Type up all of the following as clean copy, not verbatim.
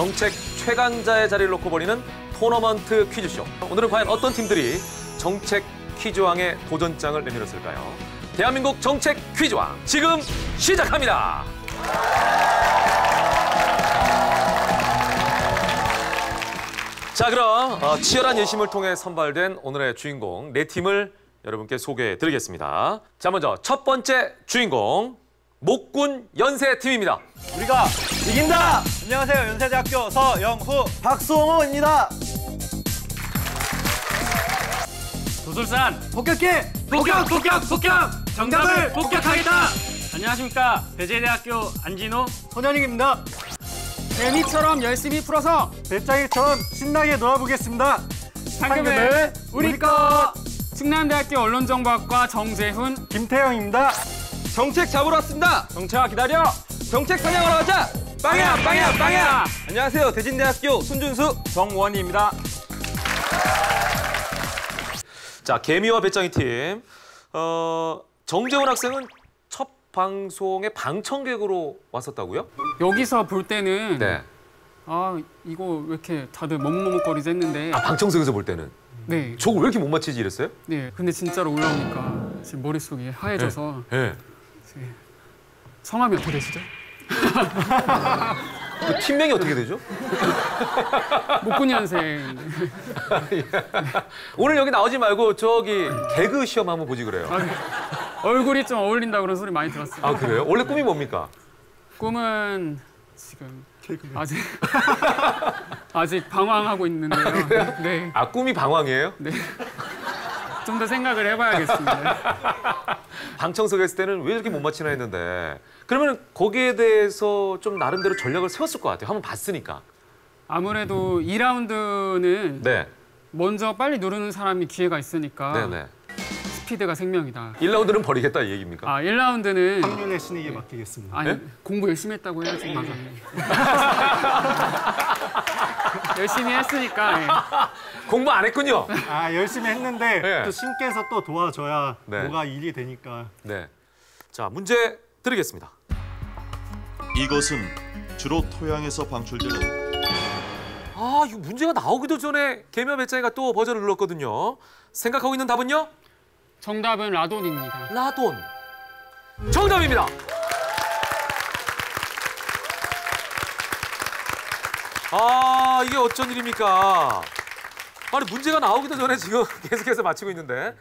정책 최강자의 자리를 놓고 벌이는 토너먼트 퀴즈쇼. 오늘은 과연 어떤 팀들이 정책 퀴즈왕의 도전장을 내밀었을까요? 대한민국 정책 퀴즈왕 지금 시작합니다. 자, 그럼 치열한 예심을 통해 선발된 오늘의 주인공 네 팀을 여러분께 소개해드리겠습니다. 자, 먼저 첫 번째 주인공 목군 연세팀입니다. 우리가 이긴다! 안녕하세요. 연세대학교 서영후 박수홍호입니다. 도솔산 복격해! 복격! 정답을 복격하겠다! 안녕하십니까. 배재대학교 안진호 손현익입니다. 개미처럼 열심히 풀어서 배짱이처럼 신나게 놀아보겠습니다. 상금을 우리 것! 충남대학교 언론정보학과 정재훈 김태형입니다. 정책 잡으러 왔습니다. 정채아 기다려! 정책 사냥하러 가자. 빵야! 안녕하세요. 대진대학교 손준수 정원희입니다. 자, 개미와 배짱이 팀. 정재훈 학생은 첫 방송에 방청객으로 왔었다고요? 여기서 볼 때는 네. 아 이거 왜 이렇게 다들 머뭇머뭇거리지 했는데 아, 방청석에서 볼 때는? 네. 저거 왜 이렇게 못 맞히지 이랬어요? 네. 근데 진짜로 올라오니까 지금 머릿속이 하얘져서 네. 성함이 어떻게 되시죠? 그 팀명이 어떻게 되죠? 목군연생. 오늘 여기 나오지 말고 저기 개그 시험 한번 보지 그래요. 얼굴이 좀 어울린다 그런 소리 많이 들었어요. 아, 그래요? 원래 꿈이 뭡니까? 꿈은 지금 아직 방황하고 있는데요. 아, 그래요? 네. 아, 꿈이 방황이에요? 네. 좀 더 생각을 해봐야겠습니다. 방청석에 있을 때는 왜 이렇게 못 맞히나 했는데 그러면 거기에 대해서 좀 나름대로 전략을 세웠을 것 같아요. 한번 봤으니까. 아무래도 2라운드는 네. 먼저 빨리 누르는 사람이 기회가 있으니까 네네. 스피드가 생명이다. 1라운드는 버리겠다 이 얘기입니까? 아, 1라운드는 학년의 신에게 맡기겠습니다. 아니, 네? 공부 열심히 했다고 해야지. 열심히 했으니까. 예. 공부 안 했군요. 아, 열심히 했는데 네. 또 신께서 또 도와줘야 네. 뭐가 일이 되니까. 네. 자, 문제 드리겠습니다. 이것은 주로 토양에서 방출되는 아, 이거 문제가 나오기도 전에 개미와 배짱이가 또 버전을 눌렀거든요. 생각하고 있는 답은요? 정답은 라돈입니다. 라돈. 정답입니다. 아, 이게 어쩐 일입니까? 아니, 문제가 나오기도 전에 지금 계속해서 맞히고 있는데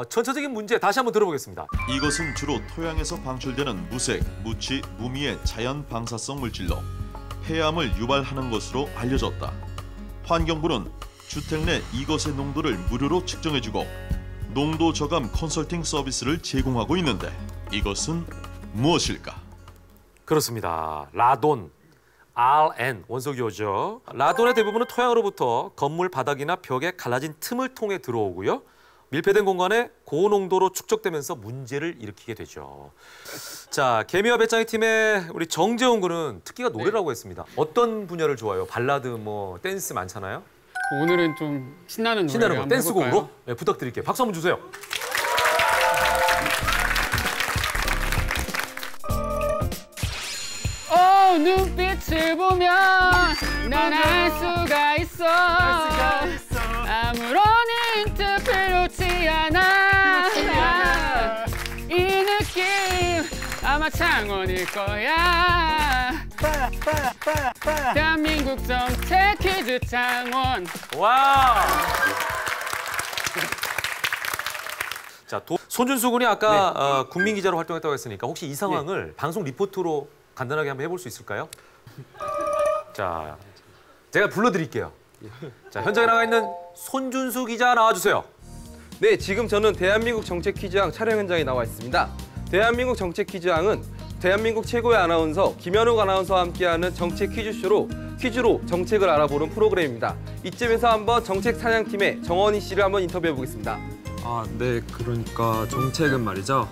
전체적인 문제 다시 한번 들어보겠습니다. 이것은 주로 토양에서 방출되는 무색, 무취, 무미의 자연 방사성 물질로 폐암을 유발하는 것으로 알려졌다. 환경부는 주택 내 이것의 농도를 무료로 측정해주고 농도 저감 컨설팅 서비스를 제공하고 있는데 이것은 무엇일까? 그렇습니다. 라돈. RN 원소기호죠. 라돈의 대부분은 토양으로부터 건물 바닥이나 벽에 갈라진 틈을 통해 들어오고요. 밀폐된 공간에 고농도로 축적되면서 문제를 일으키게 되죠. 자, 개미와 배짱이 팀의 우리 정재훈 군은 특기가 노래라고 했습니다. 어떤 분야를 좋아해요? 발라드, 뭐 댄스 많잖아요. 오늘은 좀 신나는 노래 신나는 거, 한번 댄스곡으로? 해볼까요? 네, 부탁드릴게요. 박수 한번 주세요. 눈빛을 보면 난 알 수가 있어. 아무런 힌트 필요치 않아. 이 느낌 아마 창원일 거야. 대한민국 정책 퀴즈 창원. 와우. 자, 손준수 군이 아까 국민 기자로 활동했다고 했으니까 혹시 이 상황을 방송 리포트로 간단하게 한번 해볼 수 있을까요? 자, 제가 불러드릴게요. 자, 현장에 나가 있는 손준수 기자 나와주세요. 네, 지금 저는 대한민국 정책 퀴즈왕 촬영 현장에 나와 있습니다. 대한민국 정책 퀴즈왕은 대한민국 최고의 아나운서 김현욱 아나운서와 함께하는 정책 퀴즈쇼로 퀴즈로 정책을 알아보는 프로그램입니다. 이쯤에서 한번 정책 사냥팀의 정원희 씨를 한번 인터뷰해 보겠습니다. 아, 네, 그러니까 정책은 말이죠.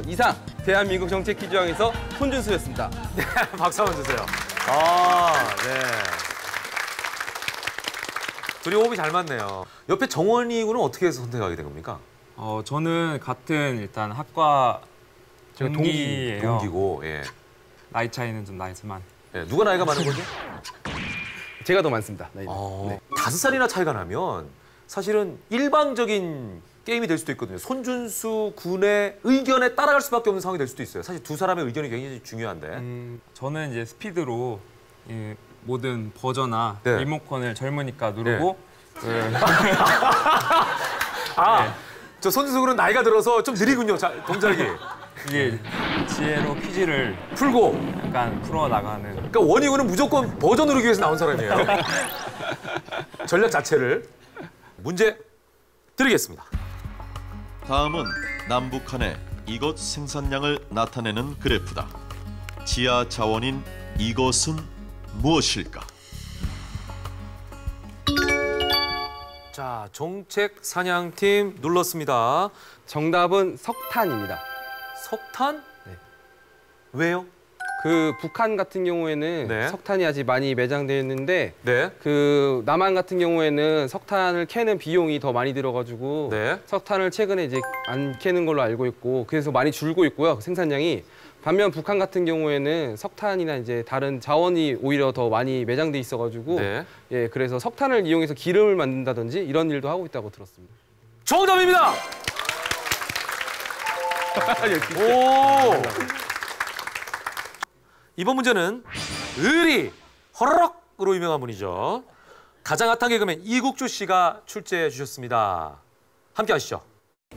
이상 대한민국 정책 퀴즈왕에서 손준수였습니다. 네, 박수 한번 주세요. 아, 네. 둘이 호흡이 잘 맞네요. 옆에 정원희 군은 어떻게 해서 선택하게 된 겁니까? 저는 같은 일단 학과 제가 동기예요. 동기고, 예. 나이 차이는 좀 나지만. 예, 누가 나이가 많은 거죠? 제가 더 많습니다. 나이는. 네. 5살이나 차이가 나면 사실은 일방적인 게임이 될 수도 있거든요. 손준수 군의 의견에 따라갈 수밖에 없는 상황이 될 수도 있어요. 사실 두 사람의 의견이 굉장히 중요한데. 저는 이제 스피드로 이 모든 버저나 네. 리모컨을 젊으니까 누르고 저 손준수 군은 나이가 들어서 좀 느리군요. 자, 동작이. 이게 지혜로 퀴즈를 풀고. 약간 풀어나가는. 그러니까 원희군은 무조건 버저 누르기 위해서 나온 사람이에요. 전략 자체를. 문제 드리겠습니다. 다음은 남북한의 이것 생산량을 나타내는 그래프다. 지하 자원인 이것은 무엇일까? 자, 정책 사냥팀 눌렀습니다. 정답은 석탄입니다. 석탄? 네. 왜요? 그 북한 같은 경우에는 네. 석탄이 아직 많이 매장되어 있는데 네. 그 남한 같은 경우에는 석탄을 캐는 비용이 더 많이 들어가지고 네. 석탄을 최근에 이제 안 캐는 걸로 알고 있고 그래서 많이 줄고 있고요. 생산량이. 반면 북한 같은 경우에는 석탄이나 이제 다른 자원이 오히려 더 많이 매장돼 있어가지고 네. 예 그래서 석탄을 이용해서 기름을 만든다든지 이런 일도 하고 있다고 들었습니다. 정답입니다. 오. 이번 문제는 의리 허러럭으로 유명한 분이죠. 가장 핫한 개그맨 이국주 씨가 출제해 주셨습니다. 함께 하시죠.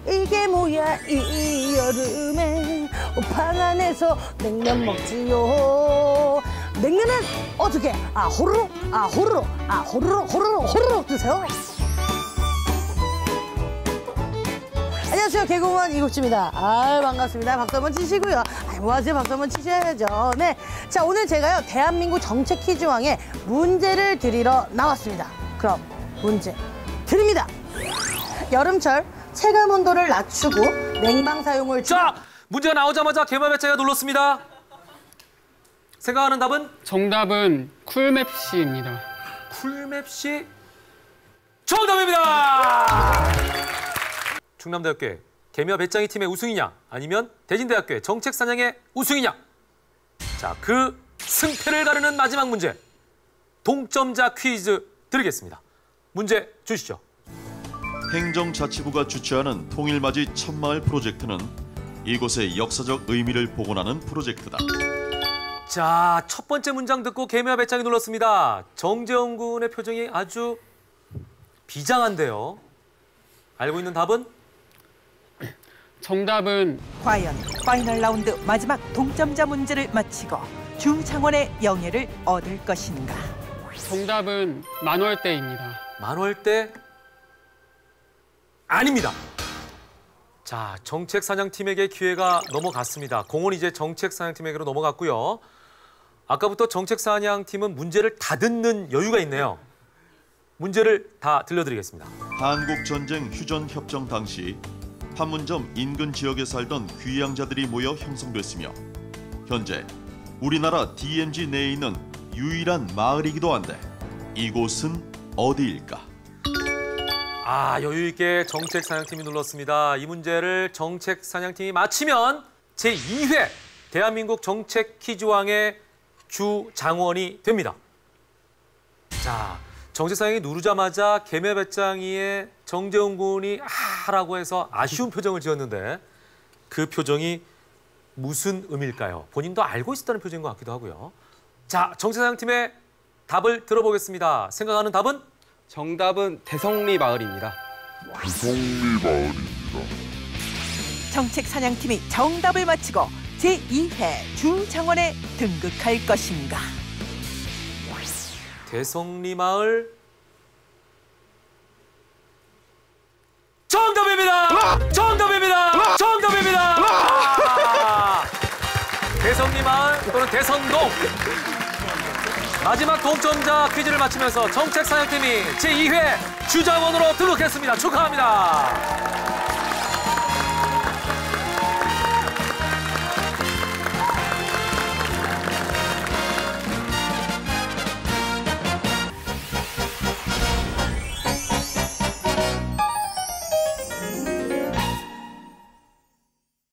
이게 뭐야 이 여름에 방 안에서 냉면 먹지요. 냉면은 어떻게 호로록 호로록 호로록 호로록 호로록 드세요. 안녕하세요, 개그우먼 이국주입니다. 반갑습니다. 박수 한번 치시고요. 뭐하세요? 박수 한번 치셔야죠. 네, 자 오늘 제가요 대한민국 정책 퀴즈왕에 문제를 드리러 나왔습니다. 그럼 문제 드립니다. 여름철 체감 온도를 낮추고 냉방 사용을 자, 문제가 나오자마자 개마배짱이가 눌렀습니다. 생각하는 답은? 정답은 쿨맵시입니다. 쿨맵시 정답입니다. 충남대학교의 개미와 배짱이 팀의 우승이냐 아니면 대진대학교의 정책사냥의 우승이냐. 자, 그 승패를 가르는 마지막 문제. 동점자 퀴즈 드리겠습니다. 문제 주시죠. 행정자치부가 주최하는 통일맞이 천마을 프로젝트는 이곳의 역사적 의미를 복원하는 프로젝트다. 자, 첫 번째 문장 듣고 개미와 배짱이 눌렀습니다. 정재훈 군의 표정이 아주 비장한데요. 알고 있는 답은? 정답은 과연 파이널 라운드 마지막 동점자 문제를 마치고 주장원의 영예를 얻을 것인가? 정답은 만월대입니다. 만월대 아닙니다. 자, 정책사냥팀에게 기회가 넘어갔습니다. 공은 이제 정책사냥팀에게로 넘어갔고요. 아까부터 정책사냥팀은 문제를 다 듣는 여유가 있네요. 문제를 다 들려드리겠습니다. 한국전쟁 휴전협정 당시 판문점 인근 지역에 살던 귀양자들이 모여 형성됐으며 현재 우리나라 DMZ 내에 있는 유일한 마을이기도 한데 이곳은 어디일까? 여유 있게 정책사냥팀이 눌렀습니다. 이 문제를 정책사냥팀이 맞히면 제2회 대한민국 정책 퀴즈왕의 주장원이 됩니다. 자, 정책사냥이 누르자마자 개매배짱이의 정재훈 군이 라고 해서 아쉬운 표정을 지었는데 그 표정이 무슨 의미일까요? 본인도 알고 있었다는 표정인 것 같기도 하고요. 자, 정책사냥팀의 답을 들어보겠습니다. 생각하는 답은? 정답은 대성리 마을입니다. 정책 사냥팀이 정답을 맞히고 제2회 주장원에 등극할 것인가? 대성리 마을 정답입니다. 정답입니다. 정답입니다. 대성리 마을 또는 대성동. 마지막 동점자 퀴즈를 마치면서 정책사냥팀이 제2회 주장원으로 등극했습니다. 축하합니다.